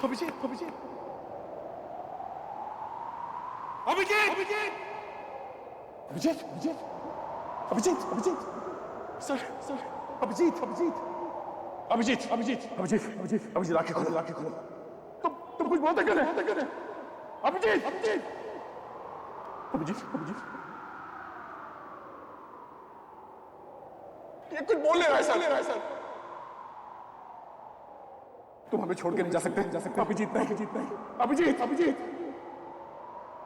Abhijit Abhijit Abhijit Abhijit Abhijit Abhijit Abhijit sir sir Abhijit Abhijit Abhijit Abhijit Abhijit Abhijit Abhijit आंखें खोलो आंखें खोलो। तुम कुछ बोलते क्यों नहीं अभिजीत अभिजीत अभिजीत अभिजीत ये कुछ बोल नहीं रहा है सर। तुम हमें छोड़ के नहीं जा सकते अभिजीत नहीं अभिजीत अभिजीत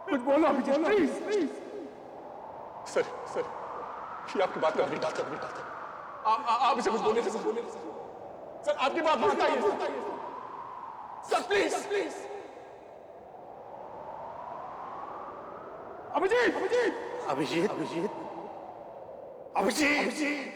कुछ बोलो अभिजीत प्लीज प्लीज। सर ये आपकी बात कर रही आप इसे कुछ बोले सर आपकी बात बताइए sir please please. Abhijit Abhijit Abhijit Abhijit Abhijit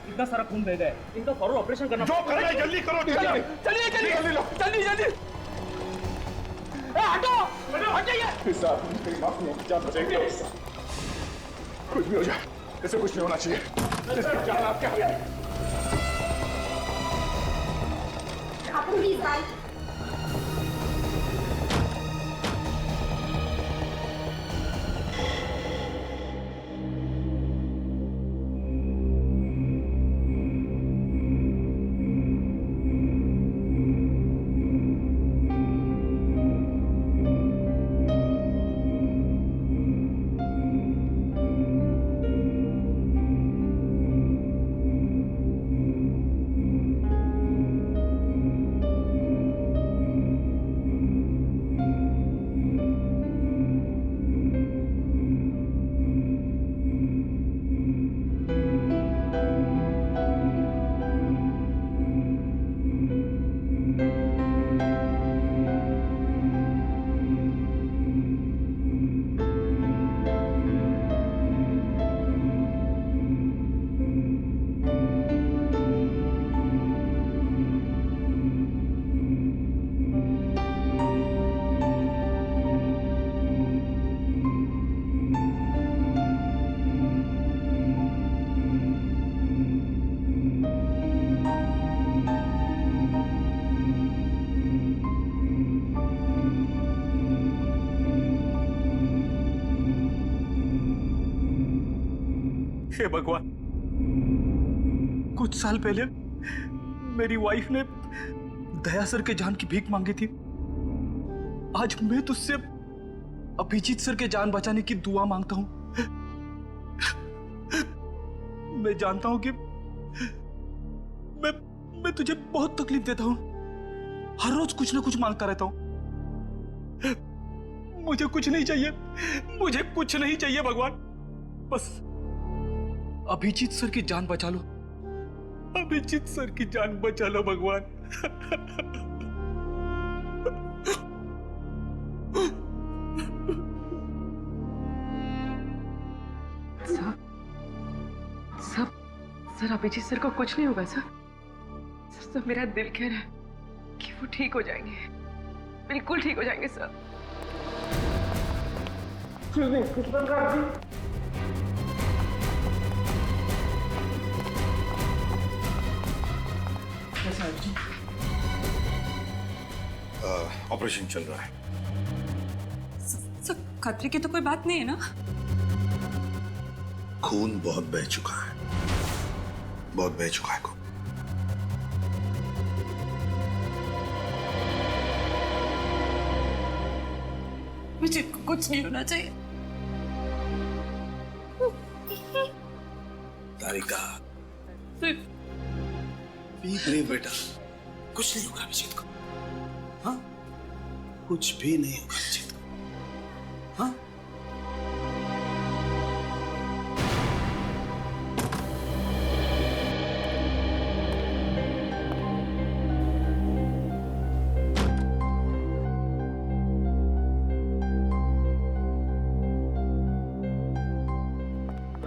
इतना सारा खून बह गया है, इनका फौरन ऑपरेशन करना। जो करना है जल्दी करो। चलिए जल्दी हटो हटाइए। जान बचेंगे कुछ भी हो जाए ऐसे कुछ नहीं होना चाहिए। जान आपके हाथ में। प्लीज भाई हे भगवान, कुछ साल पहले मेरी वाइफ ने दया सर के जान की भीख मांगी थी। आज मैं तुझसे अभिजीत सर के जान बचाने की दुआ मांगता हूं। मैं जानता हूं कि मैं तुझे बहुत तकलीफ देता हूं। हर रोज कुछ ना कुछ मांगता रहता हूं। मुझे कुछ नहीं चाहिए भगवान। बस अभिजीत सर की जान बचा लो। अभिजीत सर की जान बचा लो भगवान। सर अभिजीत सर को कुछ नहीं होगा सर। मेरा दिल कह रहा है कि वो ठीक हो जाएंगे, बिल्कुल ठीक हो जाएंगे सर। ऑपरेशन चल रहा है। सर खतरे की तो कोई बात नहीं है ना? खून बहुत बह चुका है खून। मुझे कुछ नहीं होना चाहिए। तारिका बी ब्रेव बेटा, कुछ नहीं होगा अभिजीत को। हाँ, कुछ भी नहीं होगा अभिजीत को। हाँ,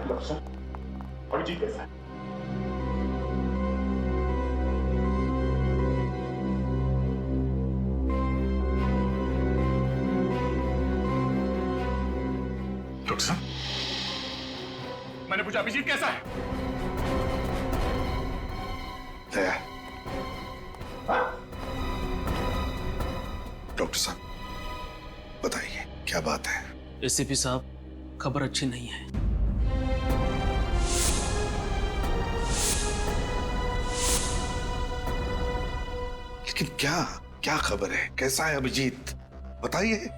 डॉक्टर साहब, अभिजीत कैसा है? डॉक्टर साहब, मैंने पूछा अभिजीत कैसा है? दया, डॉक्टर साहब बताइए क्या बात है? एसीपी साहब, खबर अच्छी नहीं है। लेकिन क्या क्या खबर है? कैसा है अभिजीत? बताइए।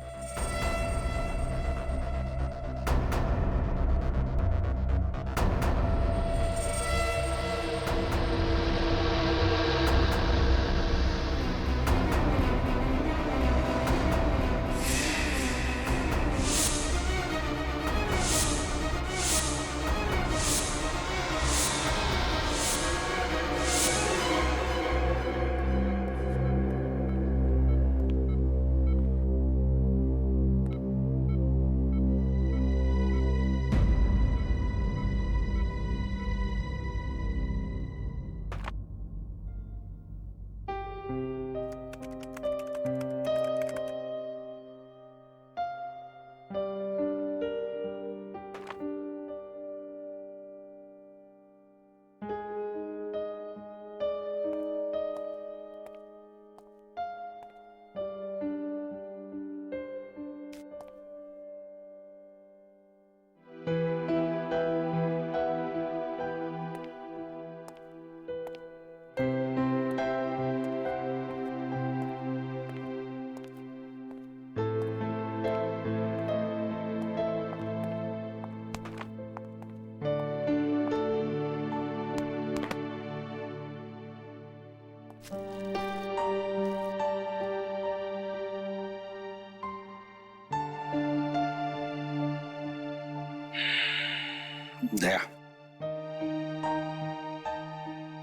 दया,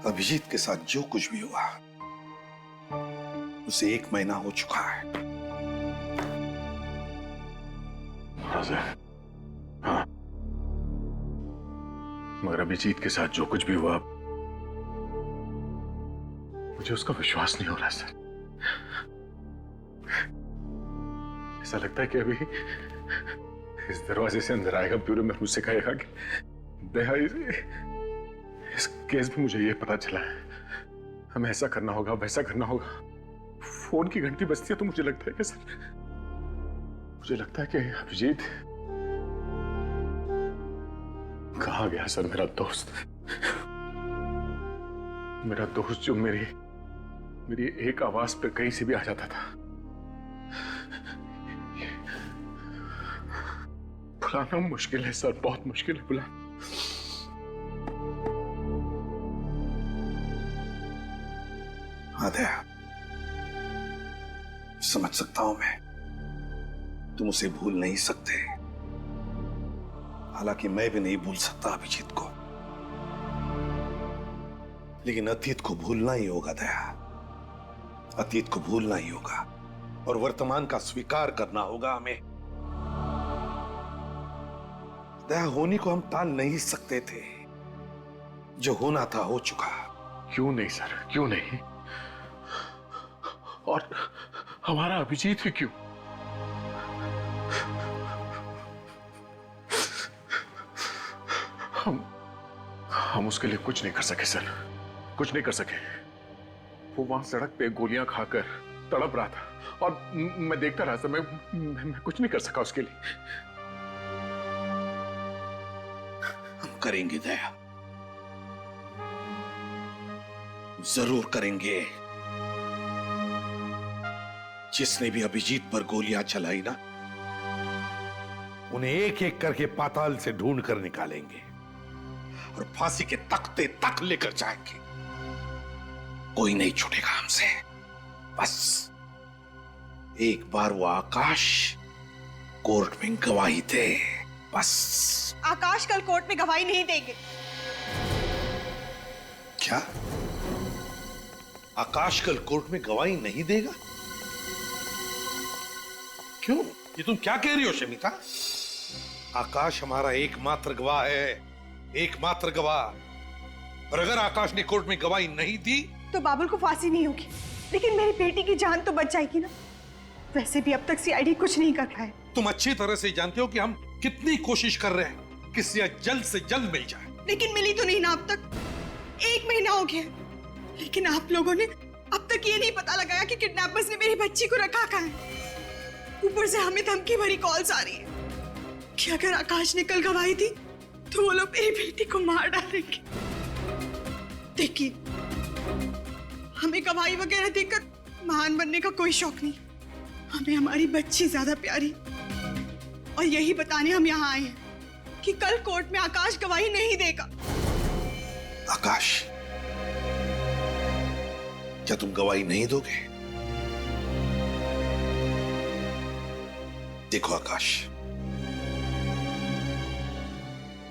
अभिजीत के साथ जो कुछ भी हुआ उसे 1 महीना हो चुका है। हाँ सर, हाँ, मगर अभिजीत के साथ जो कुछ भी हुआ मुझे उसका विश्वास नहीं हो रहा सर। ऐसा लगता है कि अभी इस दरवाजे से अंदर आएगा ब्यूरो में, मुझसे कहेगा कि दया, इस केस में मुझे ये पता चला है, हमें ऐसा करना होगा, वैसा करना होगा। फोन की घंटी बजती है तो मुझे लगता है कि सर, मुझे लगता है कि अभिजीत कहाँ गया सर? मेरा दोस्त जो मेरी एक आवाज पे कहीं से भी आ जाता था। बुलाना मुश्किल है सर, बहुत मुश्किल है बुलाना। हाँ दया, समझ सकता हूं मैं, तुम उसे भूल नहीं सकते। हालांकि मैं भी नहीं भूल सकता अभिजीत को, लेकिन अतीत को भूलना ही होगा दया, अतीत को भूलना ही होगा और वर्तमान का स्वीकार करना होगा हमें। दया, होनी को हम टाल नहीं सकते थे, जो होना था हो चुका। क्यों नहीं सर, क्यों नहीं? और हमारा अभिजीत ही क्यों? हम उसके लिए कुछ नहीं कर सके सर, कुछ नहीं कर सके। वो वहां सड़क पे गोलियां खाकर तड़प रहा था और मैं देखता रहा सर, मैं कुछ नहीं कर सका उसके लिए। हम करेंगे दया, जरूर करेंगे। जिसने भी अभिजीत पर गोलियां चलाई ना, उन्हें एक एक करके पाताल से ढूंढ कर निकालेंगे और फांसी के तख्ते तक लेकर जाएंगे। कोई नहीं छूटेगा हमसे। बस एक बार वो आकाश कोर्ट में गवाही दे, बस। आकाश कल कोर्ट में गवाही नहीं देंगे। क्या? आकाश कल कोर्ट में गवाही नहीं देगा? क्यों? ये तुम क्या कह रही हो शमिता? आकाश हमारा एकमात्र गवाह है, एकमात्र गवाह। और अगर आकाश ने कोर्ट में गवाही नहीं दी तो बाबुल को फांसी नहीं होगी, लेकिन मेरी बेटी की जान तो बच जाएगी ना। वैसे भी अब तक सीआईडी कुछ नहीं कर पाए। तुम अच्छी तरह से जानते हो कि हम कितनी कोशिश कर रहे हैं कि सिया जल्द से जल्द मिल जाए। लेकिन मिली तो नहीं ना अब तक। 1 महीना हो गया, लेकिन आप लोगों ने अब तक ये नहीं पता लगाया कि किडनैपर्स ने मेरी बच्ची को रखा कहाँ है। ऊपर से हमें धमकी भरी कॉल्स आ रही है कि अगर आकाश ने कल गवाही दी तो वो लोग मेरी बेटी को मार डालेंगे। देखिए, हमें गवाही वगैरह देकर महान बनने का कोई शौक नहीं। हमें हमारी बच्ची ज्यादा प्यारी, और यही बताने हम यहाँ आए हैं कि कल कोर्ट में आकाश गवाही नहीं देगा। आकाश, क्या तुम गवाही नहीं दोगे? देखो आकाश,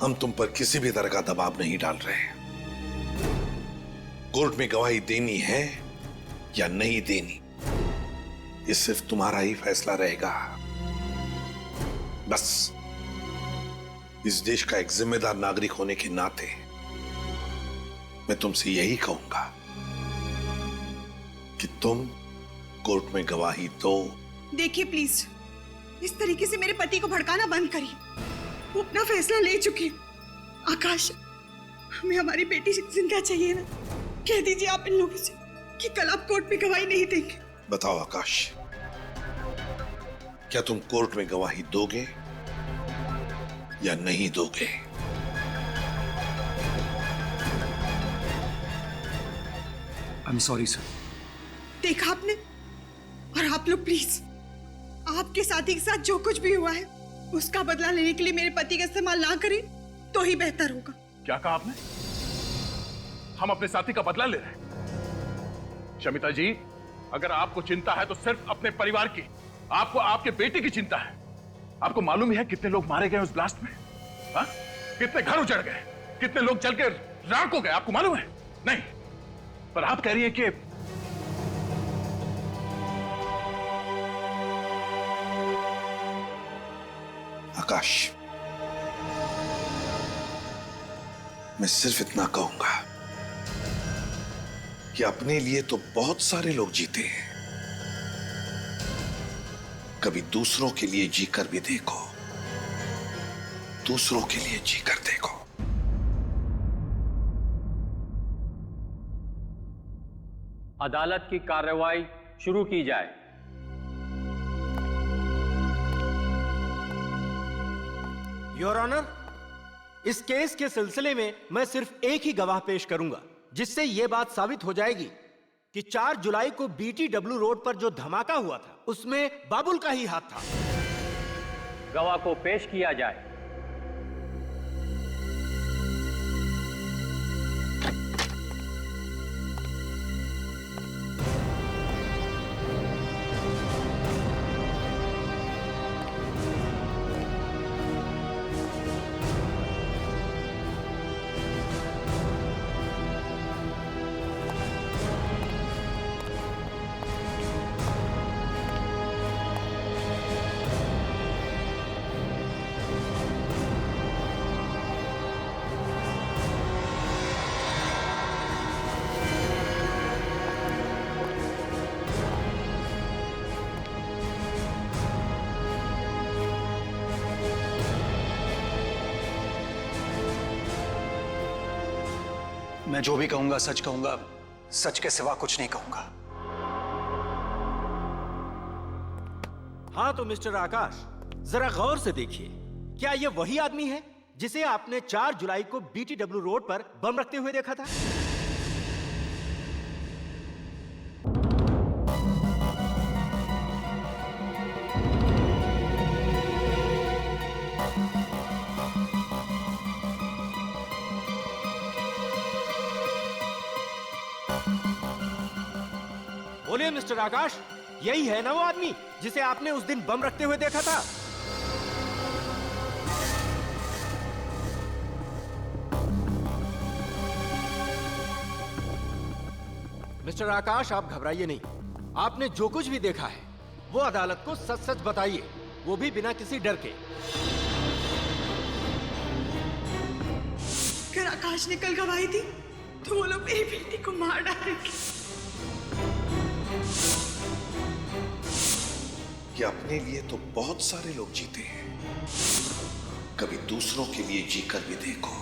हम तुम पर किसी भी तरह का दबाव नहीं डाल रहे हैं। कोर्ट में गवाही देनी है या नहीं देनी, ये सिर्फ तुम्हारा ही फैसला रहेगा। बस इस देश का एक जिम्मेदार नागरिक होने के नाते मैं तुमसे यही कहूंगा कि तुम कोर्ट में गवाही दो। देखिए प्लीज, इस तरीके से मेरे पति को भड़काना बंद करिए। वो अपना फैसला ले चुके हैं। आकाश, हमें हमारी बेटी जिंदा चाहिए ना। कह दीजिए आप इन लोगों से कि कल आप कोर्ट में गवाही नहीं देंगे। बताओ आकाश, क्या तुम कोर्ट में गवाही दोगे या नहीं दोगे? I am sorry sir. देखा आपने? और आप लोग प्लीज, आपके साथी के साथ जो कुछ भी हुआ है उसका बदला लेने के लिए मेरे पति का इस्तेमाल ना करें तो ही बेहतर होगा। क्या कहा आपने? हम अपने साथी का बदला ले रहे हैं? शमिता जी, अगर आपको चिंता है तो सिर्फ अपने परिवार की, आपको आपके बेटे की चिंता है। आपको मालूम ही है कितने लोग मारे गए उस ब्लास्ट में? हा? कितने घर उजड़ गए, कितने लोग जल के राख हो गए, आपको मालूम है? नहीं, पर आप कह रही हैं कि आकाश, मैं सिर्फ इतना कहूंगा कि अपने लिए तो बहुत सारे लोग जीते हैं, कभी दूसरों के लिए जीकर भी देखो, दूसरों के लिए जीकर देखो। अदालत की कार्रवाई शुरू की जाए। योर ऑनर, इस केस के सिलसिले में मैं सिर्फ एक ही गवाह पेश करूंगा, जिससे यह बात साबित हो जाएगी कि 4 जुलाई को BTW रोड पर जो धमाका हुआ था उसमें बाबुल का ही हाथ था। गवाह को पेश किया जाए। मैं जो भी कहूंगा सच कहूंगा, सच के सिवा कुछ नहीं कहूंगा। हाँ तो मिस्टर आकाश, जरा गौर से देखिए, क्या यह वही आदमी है जिसे आपने 4 जुलाई को BTW रोड पर बम रखते हुए देखा था? बोलिए मिस्टर आकाश, यही है ना वो आदमी जिसे आपने उस दिन बम रखते हुए देखा था? मिस्टर आकाश, आप घबराइए नहीं। आपने जो कुछ भी देखा है वो अदालत को सच सच बताइए, वो भी बिना किसी डर के। आकाश ने कल गवाही दी तो वो लोग मेरी बेटी को मार डालेंगे। कि अपने लिए तो बहुत सारे लोग जीते हैं, कभी दूसरों के लिए जीकर भी देखो।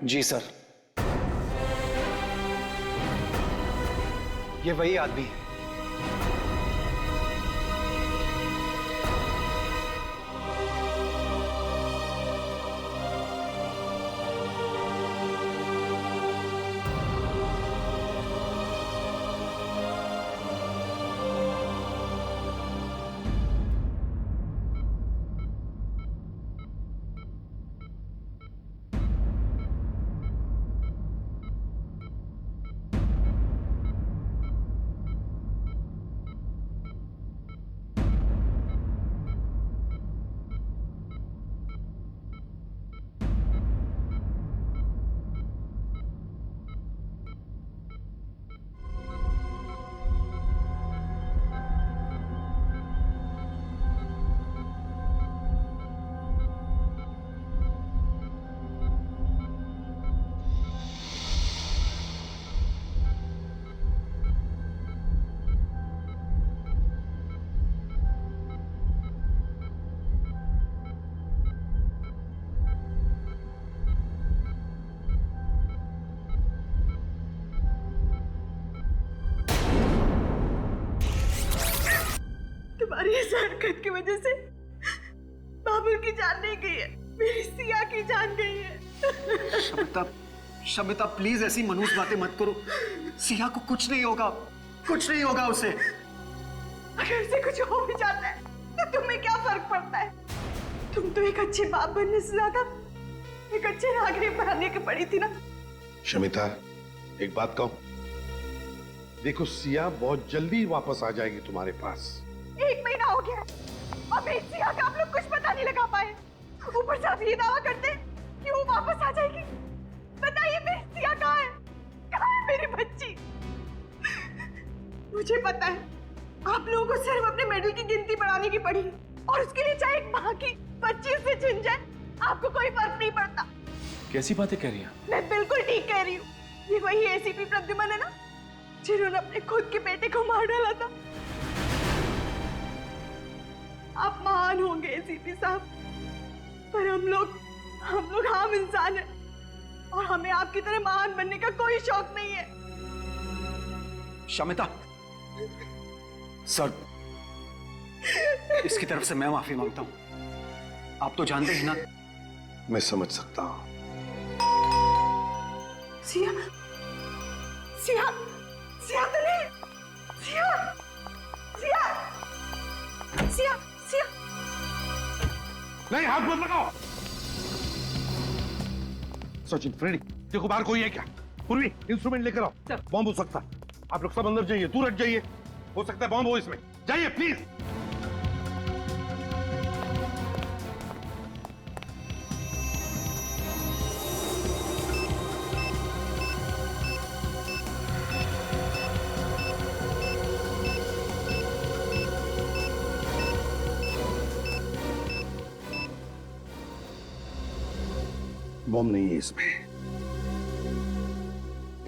जी सर, ये वही आदमी है। तुम्हारी इस हरकत की वजह से बाबुल की जान नहीं गई है, मेरी सिया की जान गई है। शमिता, शमिता प्लीज ऐसी मनहूस बातें मत करो। सिया को कुछ नहीं होगा, कुछ नहीं होगा उसे। अगर उसे कुछ हो भी जाता है तो तुम्हें क्या फर्क पड़ता है? तुम तो एक अच्छे बाप बनने से ज्यादा एक अच्छे नागरिक बनने की पड़ी थी ना। शमिता, एक बात कहूं, देखो सिया बहुत जल्दी वापस आ जाएगी तुम्हारे पास। 1 महीना हो गया और मेरी सिया का आप लोग कुछ पता नहीं लगा पाए। ऊपर से आप ये दावा करते कि वो वापस आ जाएगी। बताइए मेरी सिया कहाँ है? कहाँ है मेरी बच्ची? मुझे पता है आप लोगों को सिर्फ अपने मेडल की गिनती बढ़ाने की पड़ी और उसके लिए चाहे एक माँ की 25 से छिन जाए, आपको कोई फर्क नहीं पड़ता। कैसी बातें कह रही हैं? मैं बिल्कुल ठीक कह रही हूँ। ये वही एसीपी प्रद्युमन है ना, जिन्होंने अपने खुद के बेटे को मार डाला था। आप महान होंगे एसीपी साहब, पर हम लोग आम इंसान हैं और हमें आपकी तरह महान बनने का कोई शौक नहीं है। शमिता, सर, इसकी तरफ से मैं माफी मांगता हूं। आप तो जानते हैं ना। मैं समझ सकता हूं। सिया, सिया, सिया तो नहीं, सिया, सिया, सिया, सिया। नहीं, हाथ मत लगाओ। सचिन, फ्रेडी, देखो बाहर कोई है क्या? पूर्वी, इंस्ट्रूमेंट लेकर आओ। बॉम्ब हो सकता है। आप लोग सब अंदर जाइए, दूर हट जाइए। हो सकता है बॉम्ब हो इसमें। जाइए प्लीज। बॉम्ब नहीं है इसमें।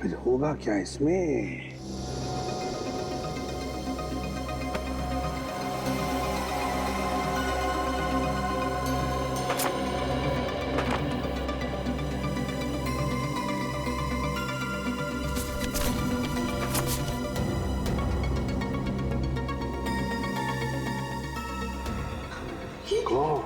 फिर होगा क्या इसमें? गॉड,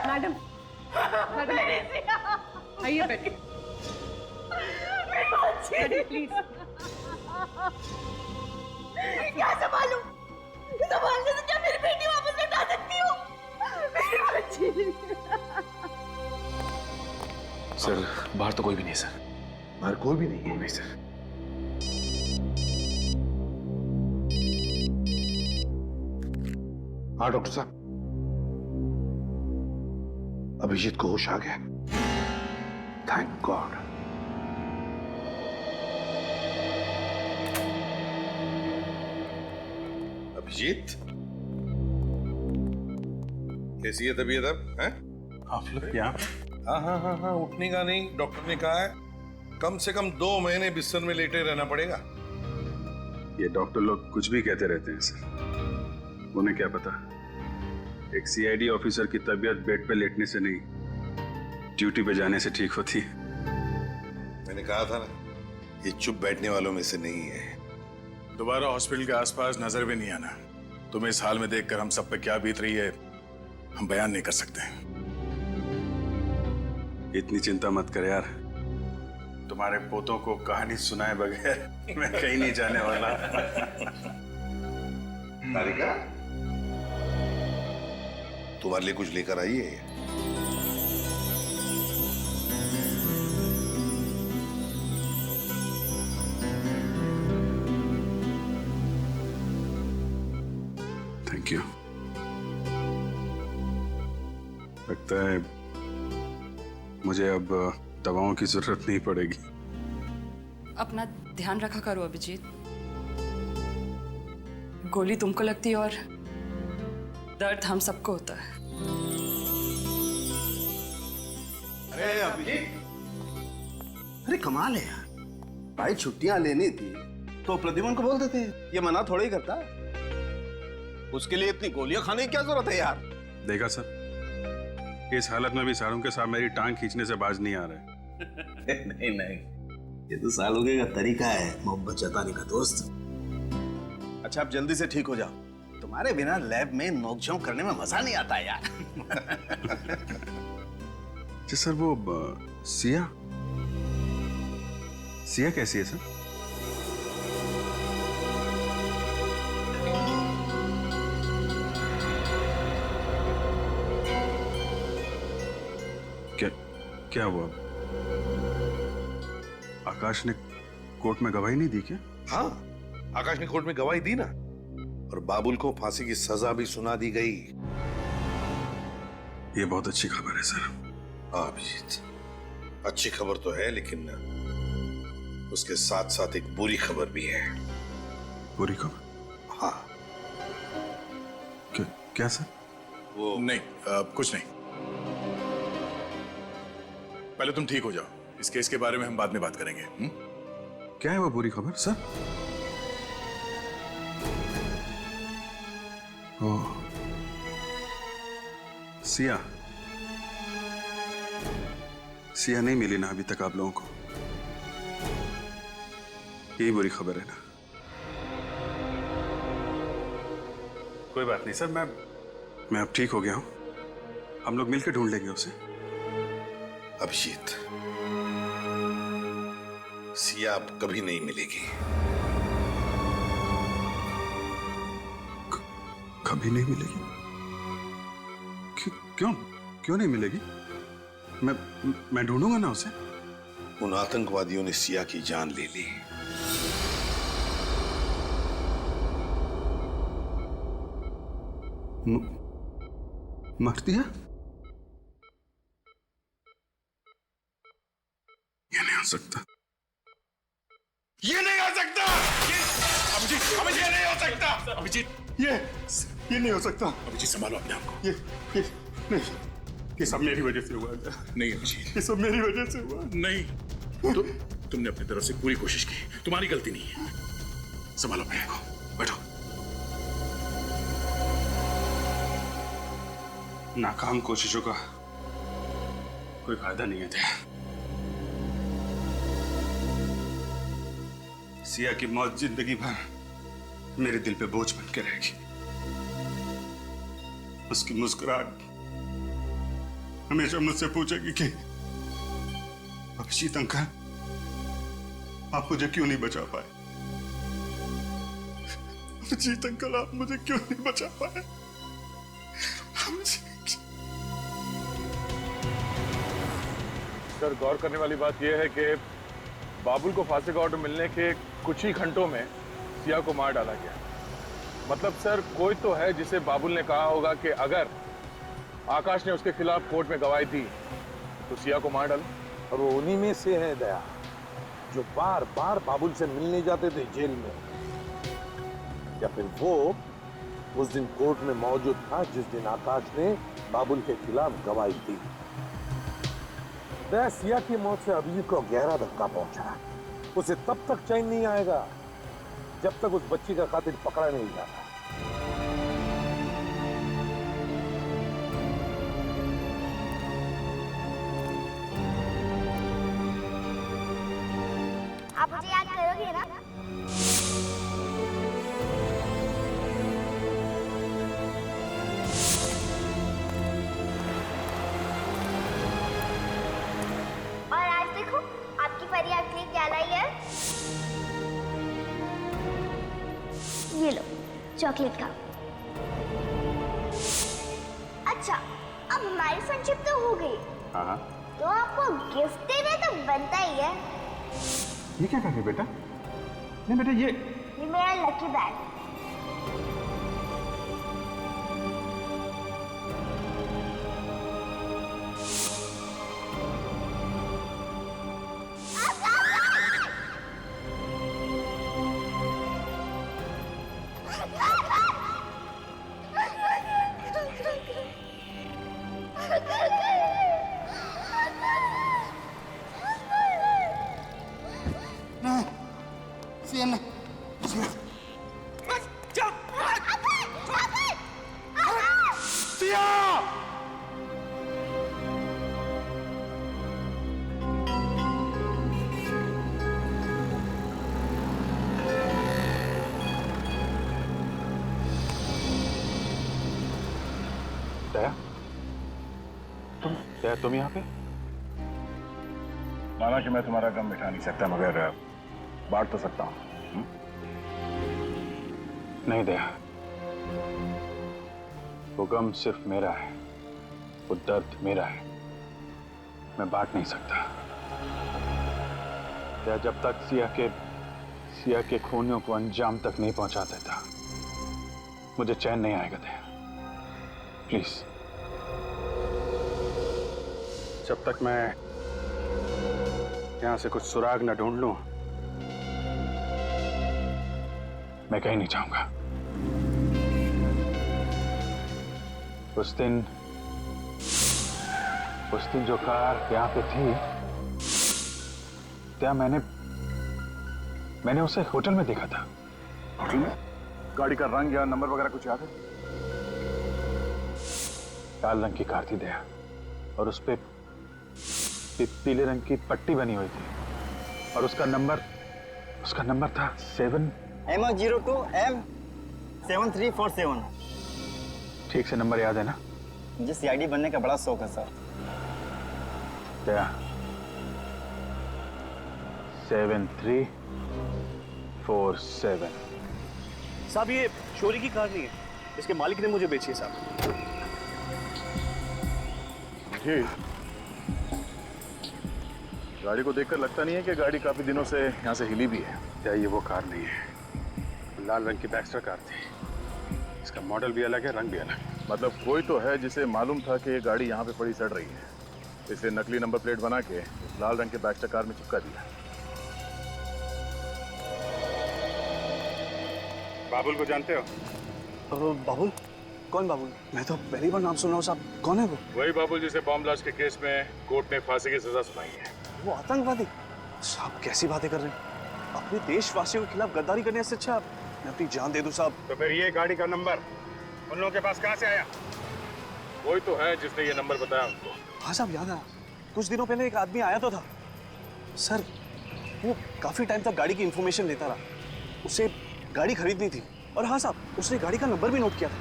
मैडम, मैडम, आइए बैठिए। प्लीज। क्या संभालूं? संभालने से क्या मेरी बेटी वापस लौटा सकती हूँ? मेरी बच्ची। सर बाहर तो कोई भी नहीं सर। बाहर कोई भी नहीं है? नहीं सर। हाँ डॉक्टर साहब, अभिजीत को होश आ गया। Thank God. अभिजीत, कैसी है तबीयत अब? हैं? आप लोग यहाँ? हाँ, उठने का नहीं, डॉक्टर ने कहा है कम से कम 2 महीने बिस्तर में लेटे रहना पड़ेगा। ये डॉक्टर लोग कुछ भी कहते रहते हैं सर, उन्हें क्या पता एक सीआईडी ऑफिसर की तबीयत बेड पे लेटने से नहीं, ड्यूटी पे जाने से ठीक होती है। मैंने कहा था ना, ये चुप बैठने वालों में से नहीं है। दोबारा हॉस्पिटल के आसपास नजर भी नहीं आना। तुम्हें इस हाल में देखकर हम सब पे क्या बीत रही है हम बयान नहीं कर सकते। इतनी चिंता मत कर यार, तुम्हारे पोतों को कहानी सुनाए बगैर मैं कहीं नहीं जाने वाला। तारिका, तुम्हारे लिए कुछ लेकर आई है? Thank you. लगता है मुझे अब दवाओं की जरूरत नहीं पड़ेगी। अपना ध्यान रखा करो अभिजीत। गोली तुमको लगती है और दर्द हम सबको होता है। अरे अभिजीत, अरे कमाल है यार, भाई छुट्टियां लेनी थी तो प्रद्युमन को बोल देते, ये मना थोड़ा ही करता है। उसके लिए इतनी गोलियां खाने की क्या जरूरत है यार? देखा सर, इस हालत में भी सारों के साथ मेरी टांग खींचने से बाज नहीं आ रहे। नहीं, ये तो सालोगे का तरीका है मोहब्बत जताने का दोस्त। अच्छा, आप जल्दी से ठीक हो जाओ, तुम्हारे बिना लैब में नोकझोंक करने में मजा नहीं आता यार। जी सर, वो सिया कैसी है सर? क्या हुआ? आकाश ने कोर्ट में गवाही नहीं दी क्या? हाँ, आकाश ने कोर्ट में गवाही दी ना, और बाबुल को फांसी की सजा भी सुना दी गई। ये बहुत अच्छी खबर है सर। हाँ अभिजीत, अच्छी खबर तो है, लेकिन उसके साथ साथ एक बुरी खबर भी है। बुरी खबर? हाँ। क्या सर? वो नहीं, कुछ नहीं। पहले तुम ठीक हो जाओ, इस केस के बारे में हम बाद में बात करेंगे। क्या है वो बुरी खबर सर? ओह, सिया नहीं मिली ना अभी तक आप लोगों को? यही बुरी खबर है ना? कोई बात नहीं सर, मैं अब ठीक हो गया हूं, हम लोग मिलकर ढूंढ लेंगे उसे। अभिजीत, सिया अब कभी नहीं मिलेगी। कभी नहीं मिलेगी? क्यों नहीं मिलेगी? मैं ढूंढूंगा ना उसे। उन आतंकवादियों ने सिया की जान ले ली। मर दिया? ये नहीं हो सकता, ये नहीं हो सकता। अभिजीत, ये नहीं हो सकता। अभिजीत, ये नहीं हो सकता। अभिजीत संभालो अपने आप को। ये नहीं, ये सब मेरी वजह से हुआ। नहीं अभिजीत, ये सब मेरी वजह से हुआ। नहीं, तो तुमने अपनी तरफ से पूरी कोशिश की, तुम्हारी गलती नहीं है। संभालो अपने आप को, बैठो। नाकाम कोशिशों का कोई फायदा नहीं है। सिया की मौत जिंदगी भर मेरे दिल पे बोझ बन के रहेगी। उसकी मुस्कुराहट हमेशा मुझसे पूछेगी कि अभिजीत अंकल आप मुझे क्यों नहीं बचा पाए? अभिजीत अंकल, आप मुझे क्यों नहीं बचा पाए? सर, गौर करने वाली बात यह है कि बाबुल को फांसी का ऑर्डर मिलने के कुछ ही घंटों में सिया को मार डाला गया। मतलब सर, कोई तो है जिसे बाबुल ने कहा होगा कि अगर आकाश ने उसके खिलाफ कोर्ट में गवाही दी तो सिया को मार डालो। और वो उन्हीं में से है दया, जो बार बार बाबुल से मिलने जाते थे जेल में, या फिर वो उस दिन कोर्ट में मौजूद था जिस दिन आकाश ने बाबुल के खिलाफ गवाही दी। दया, सिया की मौत से अभिजीत को गहरा धक्का पहुंचा। उसे तब तक चैन नहीं आएगा जब तक उस बच्ची का कातिल पकड़ा नहीं जाता। आप मुझे याद करोगे ना? और आज देखो, आपकी परी आपके लिए क्या लाई है। ये लो, चॉकलेट का। अच्छा, अब हमारी फ्रेंडशिप तो हो गई। हाँ, तो आपको गिफ्ट देना तो बनता ही है। ये क्या कर रहे बेटा? नहीं बेटा, ये मेरा लकी बैग। दया, तुम यहाँ पे? माना कि मैं तुम्हारा गम मिटा नहीं सकता, मगर बांट तो सकता हूँ। नहीं दया, वो गम सिर्फ मेरा है, वो दर्द मेरा है, मैं बांट नहीं सकता। दया, जब तक सिया के खूनियों को अंजाम तक नहीं पहुंचा देता, मुझे चैन नहीं आएगा। दया, प्लीज। जब तक मैं यहां से कुछ सुराग न ढूंढ लूं, मैं कहीं नहीं जाऊंगा। उस दिन जो कार यहां पे थी, क्या मैंने उसे होटल में देखा था। होटल में? गाड़ी का रंग या नंबर वगैरह कुछ याद है? लाल रंग की कार थी दया, और उस पे पीले रंग की पट्टी बनी हुई थी, और उसका नंबर था 7 M02 M7347। ठीक से नंबर याद है ना? मुझे CID बनने का बड़ा शौक है सर। क्या? 7347। साहब, ये चोरी की कार नहीं है, इसके मालिक ने मुझे बेची है साहब। जी, गाड़ी को देखकर लगता नहीं है कि गाड़ी काफी दिनों से यहाँ से हिली भी है। क्या ये वो कार नहीं है? लाल रंग की बैक्स्टर कार थी। इसका मॉडल भी अलग है, रंग भी अलग। मतलब कोई तो है जिसे मालूम था कि ये गाड़ी यहाँ पे पड़ी सड़ रही है, इसे नकली नंबर प्लेट बना के लाल रंग के बैक्स्टर कार में चिपका दिया। बाबुल को जानते हो? बाबुल? कौन बाबुल? मैं तो पहली बार नाम सुन रहा हूँ साहब। कौन है वो? वही बाबुल जिसे बॉम्ब ब्लास्ट के केस में कोर्ट ने फांसी की सजा सुनाई है। वो आतंकवादी? साहब कैसी बातें कर रहे हैं? अपने देशवासियों के खिलाफ गद्दारी करने से अच्छा मैं अपनी जान दे दूं साहब। तो फिर ये गाड़ी का नंबर उन लोगों के पास कहाँ से आया? कोई तो है जिसने ये नंबर बताया उनको। हाँ साहब, याद आया। कुछ दिनों पहले एक आदमी आया तो था सर, वो काफी टाइम तक गाड़ी की इंफॉर्मेशन लेता रहा। उसे गाड़ी खरीदनी थी, और हाँ साहब, उसने गाड़ी का नंबर भी नोट किया था।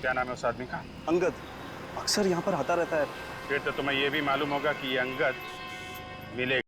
क्या नाम है उस आदमी का? अंगद। अक्सर यहाँ पर आता रहता है। फिर तो तुम्हें ये भी मालूम होगा कि ये अंगद मिले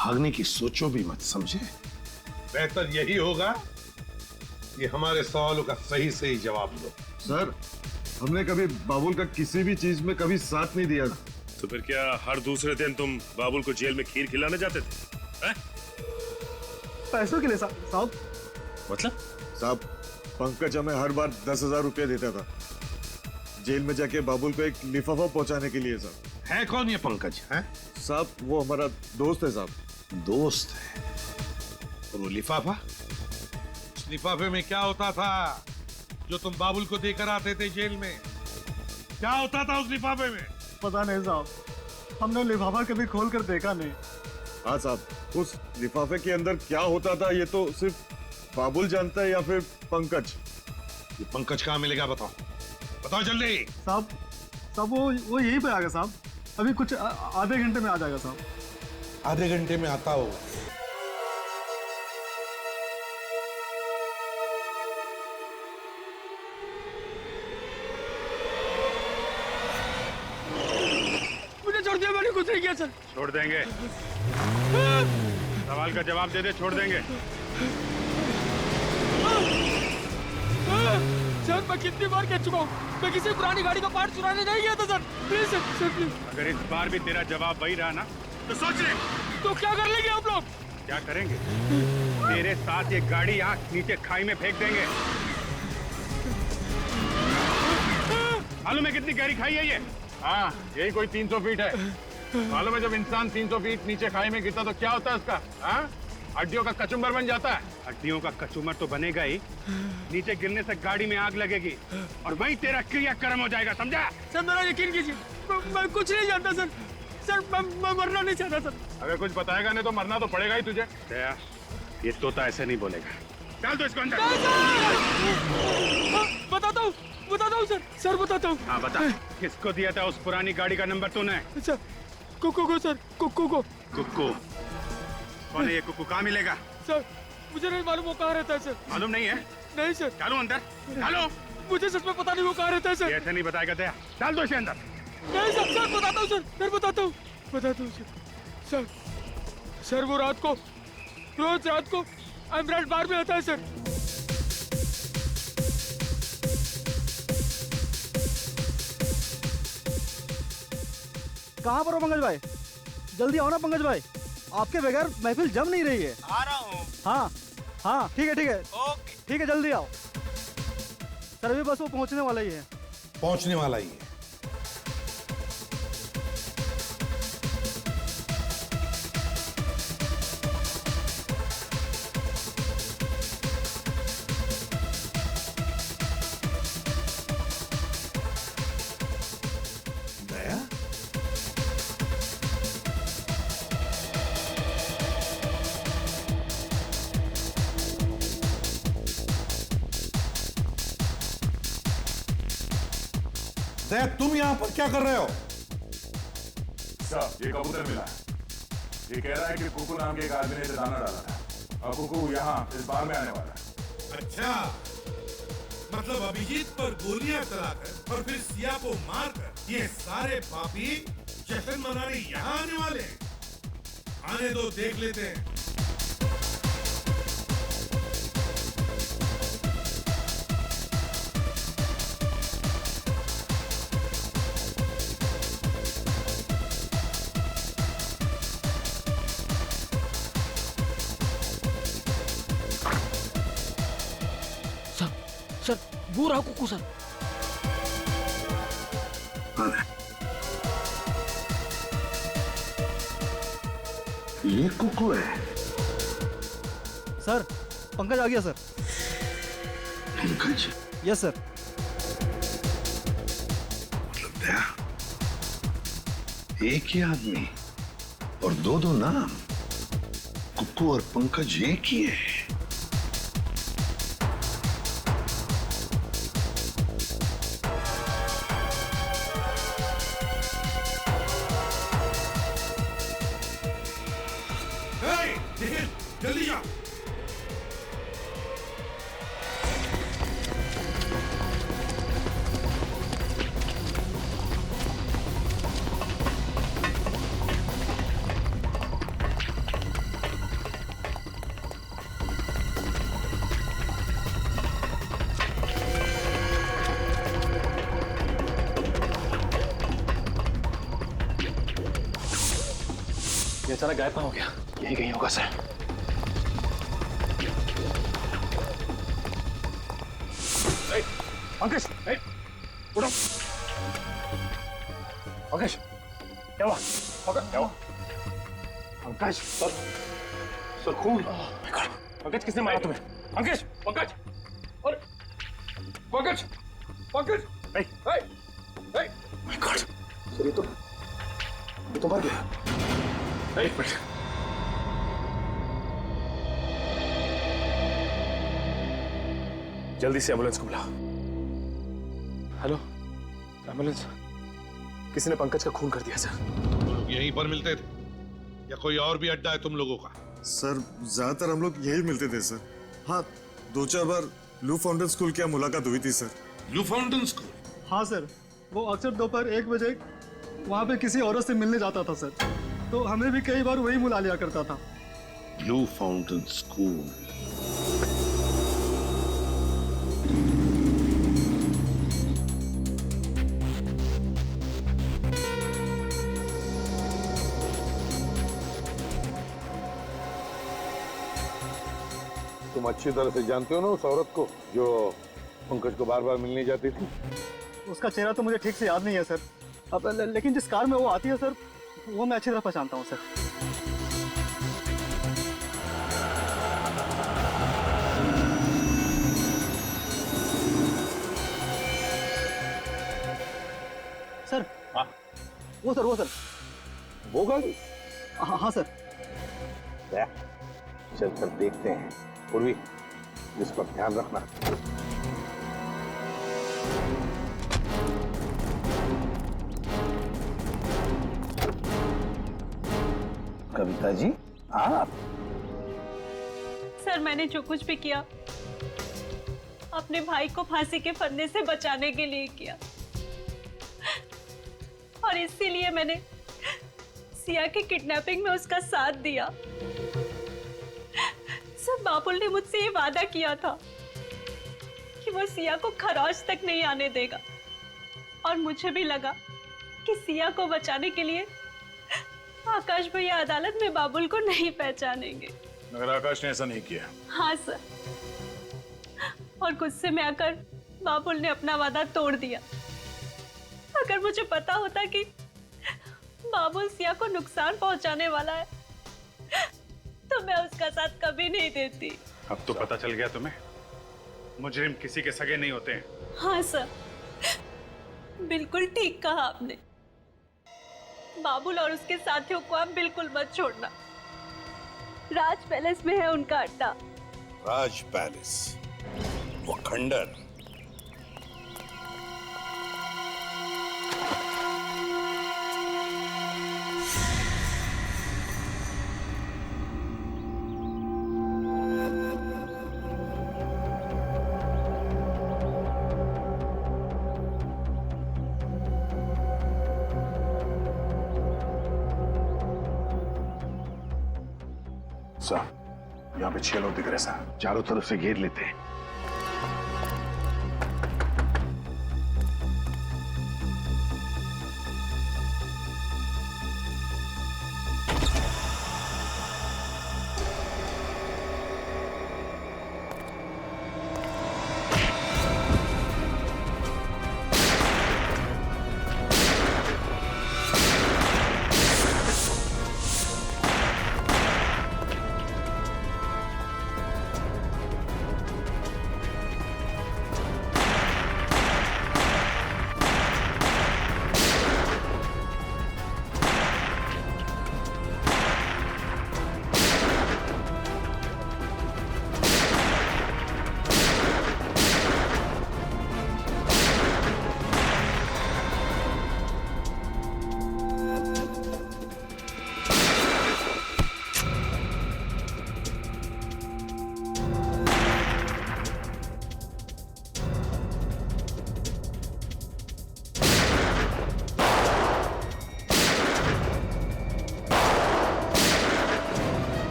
भागने की सोचो भी मत, समझे? बेहतर यही होगा कि हमारे सवालों का सही सही जवाब दो। सर, हमने कभी बाबुल का किसी भी चीज में कभी साथ नहीं दिया। तो फिर क्या हर दूसरे दिन तुम बाबुल को जेल में खीर खिलाने जाते थे? हैं? पैसों के लिए साहब। मतलब? साहब, पंकज हमें हर बार 10,000 रुपया देता था जेल में जाके बाबुल को एक लिफाफा पहुंचाने के लिए। साहब, है कौन ये पंकज? है साहब, वो हमारा दोस्त है। साहब, दोस्त है? और वो लिफाफा? उस लिफाफे में क्या होता था जो तुम बाबुल को देकर आते थे जेल में? क्या होता था उस लिफाफे में? पता नहीं साहब, हमने लिफाफा कभी खोल कर देखा नहीं। हाँ साहब, उस लिफाफे के अंदर क्या होता था ये तो सिर्फ बाबुल जानता है या फिर पंकज। ये पंकज कहाँ मिलेगा? बताओ बताओ जल्दी। साहब वो यहीं पे आ गया साहब, अभी कुछ आधे घंटे में आ जाएगा साहब। आधे घंटे में आता हो? मुझे छोड़ दिया, मैंने कुछ नहीं किया सर। छोड़ देंगे, सवाल का जवाब दे दे, छोड़ देंगे। सर, मैं कितनी बार कह चुका हूँ, मैं किसी पुरानी गाड़ी का पार्ट चुराने नहीं गया था सर। Please sir, please. अगर इस बार भी तेरा जवाब वही रहा ना तो सोच ले। तो क्या कर लेंगे आप लोग? क्या करेंगे? तेरे साथ ये गाड़ी आंख नीचे खाई में फेंक देंगे। मालूम है कितनी गहरी खाई है ये? हाँ, यही कोई 300 फीट है। मालूम है जब इंसान 300 फीट नीचे खाई में गिरता तो क्या होता है उसका? हाँ, हड्डियों का कचुम्बर बन जाता है। हड्डियों का कचूमर तो बनेगा ही, नीचे गिरने से गाड़ी में आग लगेगी और वहीं तेरा क्रियाक्रम हो जाएगा, समझा? सर, मेरा यकीन कीजिए, मैं कुछ नहीं जानता सर। सर, मैं मरना नहीं चाहता सर। अगर कुछ बताएगा नहीं तो मरना तो पड़ेगा ही तुझे। दया, ये तोता ऐसे नहीं बोलेगा। डाल दो इसको अंदर। बताता हूँ सर। सर, बताता हूँ। हाँ बता, किसको दिया था उस पुरानी गाड़ी का नंबर तूने? सर, कुक्कू को सर, कुक्कू को। कुक्कू? कौन है ये कुक्कू? कहाँ मिलेगा? सर, मुझे नहीं मालूम वो कहाँ रहता है सर। मालूम नहीं है? नहीं सर। डालो अंदर, डालो। मुझे सच में पता नहीं वो कहाँ रहता है सर। ऐसे नहीं बताएगा दया, डाल दो इसे अंदर। नहीं सर, सर बताता हूँ सर, फिर बताता हूँ सर। सर वो रोज रात को एमराल्ड बार में आता है सर। कहाँ पर हो पंकज भाई? जल्दी आओ ना पंकज भाई, आपके बगैर महफिल जम नहीं रही है। आ रहा हूँ। हाँ ठीक है ओके। ठीक है, जल्दी आओ सर, अभी बस वो पहुंचने वाला ही है। पहुंचने वाला ही है। दया, तुम यहाँ पर क्या कर रहे हो? साहब, ये कबूतर मिला है। ये कह रहा है कि कुकू नाम के एक आदमी ने इसे दाना डाला था और कुकू यहाँ इस बार में आने वाला है। अच्छा, मतलब अभिजीत पर गोलियां चलाकर और फिर सिया को मारकर ये सारे पापी जश्न मनाने यहाँ आने वाले हैं। आने दो, देख लेते हैं। सर, वो रहा कुकू सर। ये कुकू है? सर, पंकज आ गया सर। पंकज? Yes sir. मतलब दया, एक ही आदमी और दो नाम, कुकू और पंकज एक ही है। जल्दी जाओ। ये अचानक गायब हो गया। यही कहीं होगा सर। अंकेश, उठो। अंकेश, क्या हुआ? क्या हुआ? अंकेश, सर खून। अंकेश, किसने मारा तुम्हें? अंकेश, पंकज, और Pankaj, Pankaj, my God, sir ये तो मर गया। एक मिनट। जल्दी से एम्बुलेंस को बुलाओ। Hello, ambulance. किसी ने पंकज का खून कर दिया सर। यहीं पर मिलते थे या कोई और भी अड्डा है तुम लोगों का? सर ज्यादातर हम लोग यही मिलते थे सर। हाँ, 2-4 बार लू फाउंटेन स्कूल की मुलाकात हुई थी सर। लू फाउंटेन स्कूल? हाँ सर, वो अक्सर दोपहर 1 बजे वहाँ पे किसी औरत से मिलने जाता था सर, तो हमें भी कई बार वही बुला लिया करता था। लू फाउंटेन स्कूल। तुम अच्छी तरह से जानते हो ना उस औरत को जो पंकज को बार बार मिलने जाती थी? उसका चेहरा तो मुझे ठीक से याद नहीं है सर। अब लेकिन जिस कार में वो आती है सर, वो मैं अच्छी तरह पहचानता हूँ सर। सर, हाँ वो सर वो गाड़ी? हाँ सर। चल कर देखते हैं। पूर्वी, इस पर ध्यान रखना। कविता जी, आप? सर, मैंने जो कुछ भी किया अपने भाई को फांसी के फंदे से बचाने के लिए किया, और इसीलिए मैंने सिया की किडनैपिंग में उसका साथ दिया। सर, बाबुल ने मुझसे ये वादा किया था कि वो सिया को खरोच तक नहीं आने देगा, और मुझे भी लगा कि सिया को बचाने के लिए आकाश भैया अदालत में बाबुल को नहीं पहचानेंगे। मगर आकाश ने ऐसा नहीं किया। हाँ सर, और गुस्से में आकर बाबुल ने अपना वादा तोड़ दिया। अगर मुझे पता होता कि बाबुल सिया को नुकसान पहुंचाने वाला है, तो मैं उसका साथ कभी नहीं देती। अब तो पता चल गया तुम्हें, मुजरिम किसी के सगे नहीं होते हैं। हाँ सर, बिल्कुल ठीक कहा आपने। बाबुल और उसके साथियों को आप बिल्कुल मत छोड़ना। राज पैलेस में है उनका अड्डा। राज पैलेस, वो खंडर। यहाँ पे 6 लोग दिख रहे सर। चारों तरफ से घेर लेते हैं।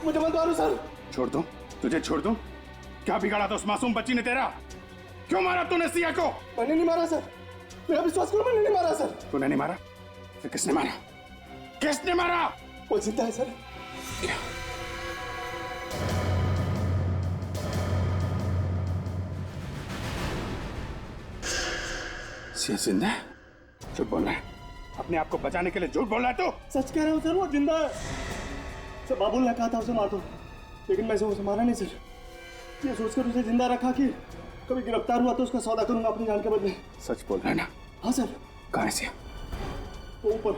मुझे मत मारो सर। छोड़ दो, तुझे छोड़ दो। क्या बिगाड़ा था उस मासूम बच्ची ने तेरा? क्यों मारा तूने सिया को? मैंने नहीं मारा सर, मेरा विश्वास करो, मैंने नहीं मारा सर। तूने नहीं मारा? फिर किसने मारा? किसने मारा? वो जिंदा है सर। सिया जिंदा है? झूठ बोल रहा है, अपने आप को बचाने के लिए झूठ बोल रहा है तू? सच कह रहा हूँ सर, वो जिंदा है सर। बाबुल ने कहा था उसे मार दो, लेकिन मैं उसे मारा नहीं सर। ये सोचकर उसे जिंदा रखा कि कभी गिरफ्तार हुआ तो उसका सौदा करूंगा अपनी जान के बदले। सच बोल रहा है ना? हाँ सर। कहाँ है सिया? वो ऊपर।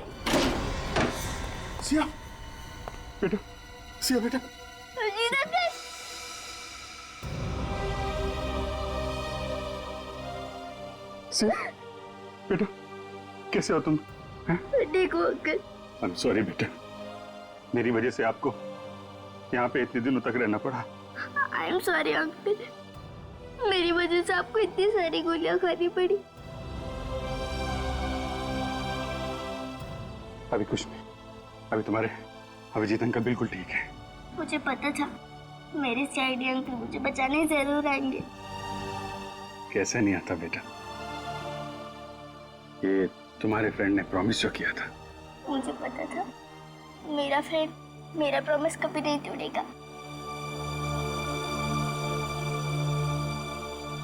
सिया बेटा, सिया बेटा। सिया बेटा, कैसे हो तुम? ठीक हो अंकल। आई एम सॉरी बेटा, मेरी वजह से आपको यहाँ पे इतने दिनों तक रहना पड़ा। आई एम सॉरी अंकल, मेरी वजह से आपको इतनी सारी गोलियां खानी पड़ी। अभी कुछ नहीं, अभी तुम्हारे अभिजीत अंकल बिल्कुल ठीक है। मुझे पता था मेरे सीआईडी अंकल मुझे बचाने जरूर आएंगे। कैसे नहीं आता बेटा, ये तुम्हारे फ्रेंड ने प्रॉमिस जो किया था। मुझे पता था मेरा फ्रेंड मेरा प्रॉमिस कभी नहीं तोड़ेगा।